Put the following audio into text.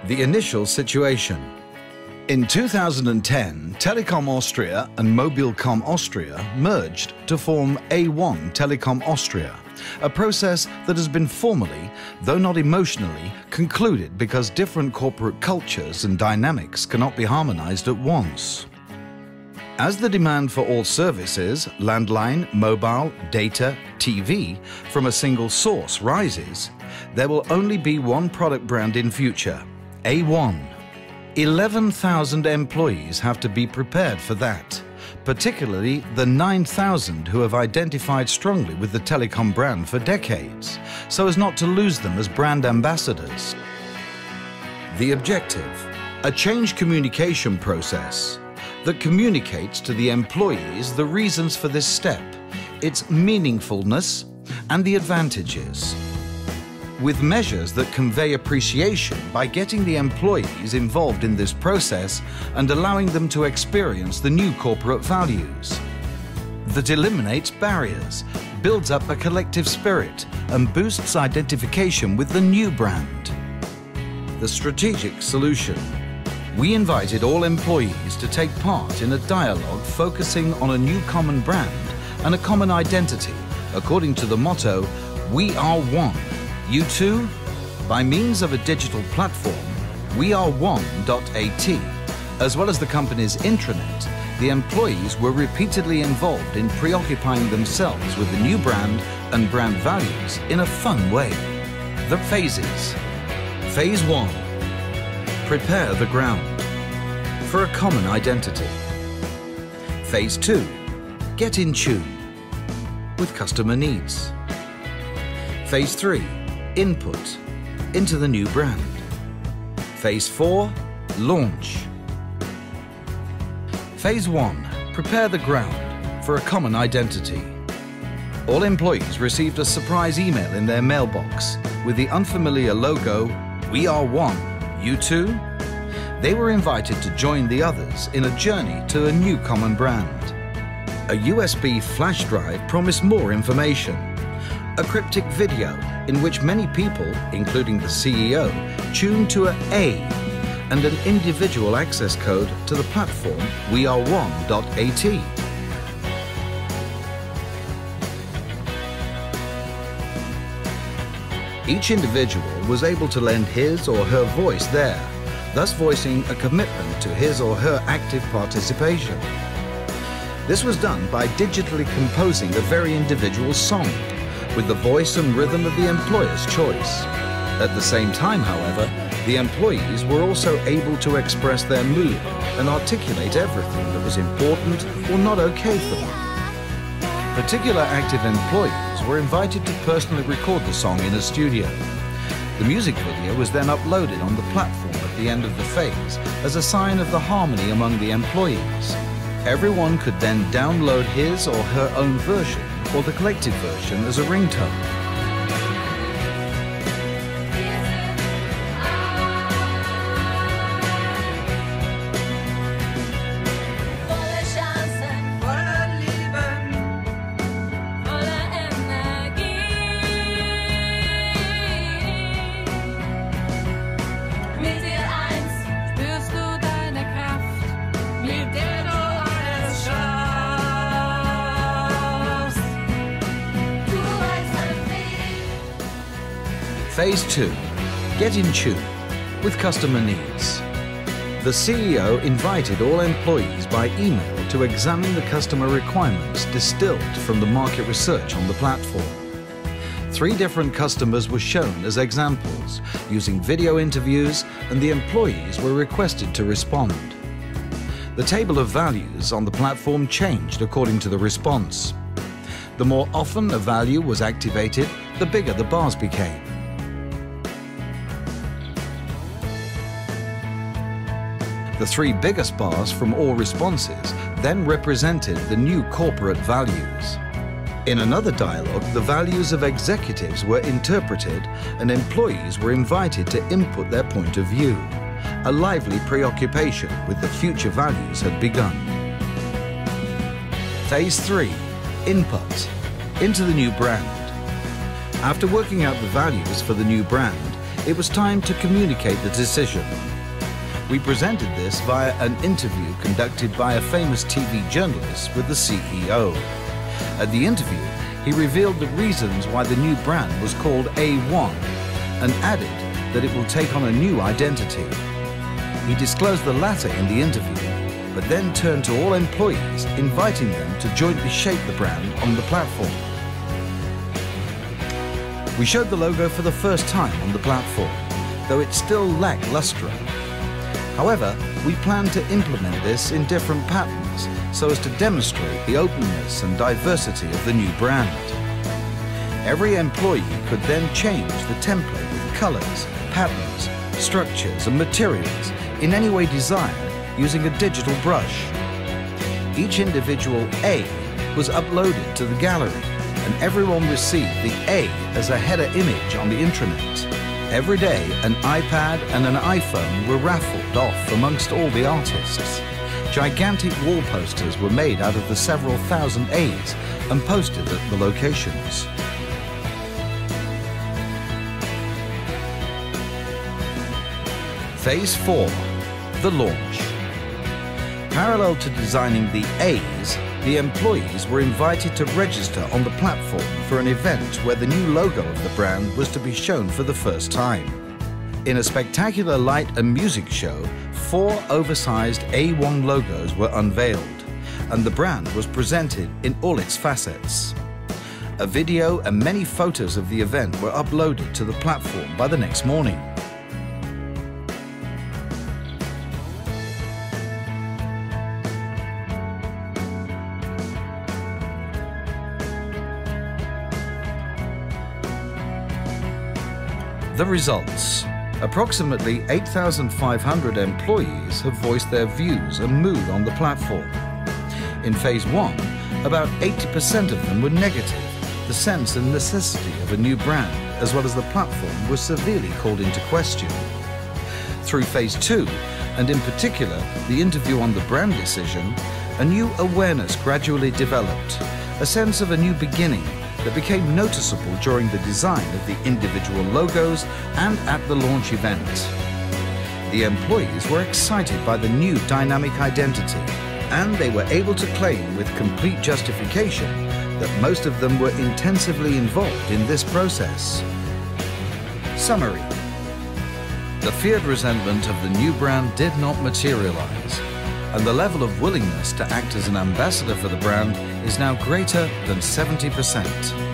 The initial situation. In 2010, Telekom Austria and Mobilcom Austria merged to form A1 Telekom Austria, a process that has been formally, though not emotionally, concluded because different corporate cultures and dynamics cannot be harmonized at once. As the demand for all services, landline, mobile, data, TV, from a single source rises, there will only be one product brand in future, A1. 11,000 employees have to be prepared for that, particularly the 9,000 who have identified strongly with the telecom brand for decades, so as not to lose them as brand ambassadors. The objective: a change communication process that communicates to the employees the reasons for this step, its meaningfulness and the advantages, with measures that convey appreciation by getting the employees involved in this process and allowing them to experience the new corporate values. That eliminates barriers, builds up a collective spirit and boosts identification with the new brand. The strategic solution. We invited all employees to take part in a dialogue focusing on a new common brand and a common identity, according to the motto, "We are one. You too?" By means of a digital platform, weare1.at, as well as the company's intranet, the employees were repeatedly involved in preoccupying themselves with the new brand and brand values in a fun way. The phases. Phase 1. Prepare the ground for a common identity. Phase 2. Get in tune with customer needs. Phase 3. Input into the new brand. Phase 4. Launch. Phase 1. Prepare the ground for a common identity. All employees received a surprise email in their mailbox with the unfamiliar logo, "We are one. You too?" They were invited to join the others in a journey to a new common brand. A USB flash drive promised more information. A cryptic video in which many people, including the CEO, tuned to an A, and an individual access code to the platform weare1.at. Each individual was able to lend his or her voice there, thus voicing a commitment to his or her active participation. This was done by digitally composing a very individual song, with the voice and rhythm of the employer's choice. At the same time, however, the employees were also able to express their mood and articulate everything that was important or not okay for them. Particular active employees were invited to personally record the song in a studio. The music video was then uploaded on the platform at the end of the phase as a sign of the harmony among the employees. Everyone could then download his or her own version or the collective version as a ringtone. Phase 2. Get in tune with customer needs. The CEO invited all employees by email to examine the customer requirements distilled from the market research on the platform. 3 different customers were shown as examples, using video interviews, and the employees were requested to respond. The table of values on the platform changed according to the response. The more often a value was activated, the bigger the bars became. The 3 biggest bars from all responses then represented the new corporate values. In another dialogue, the values of executives were interpreted and employees were invited to input their point of view. A lively preoccupation with the future values had begun. Phase 3. Input into the new brand. After working out the values for the new brand, it was time to communicate the decision. We presented this via an interview conducted by a famous TV journalist with the CEO. At the interview, he revealed the reasons why the new brand was called A1 and added that it will take on a new identity. He disclosed the latter in the interview, but then turned to all employees, inviting them to jointly shape the brand on the platform. We showed the logo for the first time on the platform, though it still lacked luster. However, we plan to implement this in different patterns so as to demonstrate the openness and diversity of the new brand. Every employee could then change the template with colors, patterns, structures and materials in any way desired using a digital brush. Each individual A was uploaded to the gallery and everyone received the A as a header image on the intranet. Every day, an iPad and an iPhone were raffled off amongst all the artists. Gigantic wall posters were made out of the several thousand A's and posted at the locations. Phase 4, the launch. Parallel to designing the A's, the employees were invited to register on the platform for an event where the new logo of the brand was to be shown for the first time. In a spectacular light and music show, 4 oversized A1 logos were unveiled, and the brand was presented in all its facets. A video and many photos of the event were uploaded to the platform by the next morning. The results. Approximately 8,500 employees have voiced their views and mood on the platform. In Phase 1, about 80% of them were negative. The sense and necessity of a new brand, as well as the platform, was severely called into question. Through Phase 2, and in particular the interview on the brand decision, a new awareness gradually developed, a sense of a new beginning that became noticeable during the design of the individual logos and at the launch event. The employees were excited by the new dynamic identity, and they were able to claim with complete justification that most of them were intensively involved in this process. Summary. The feared resentment of the new brand did not materialize, and the level of willingness to act as an ambassador for the brand is now greater than 70%.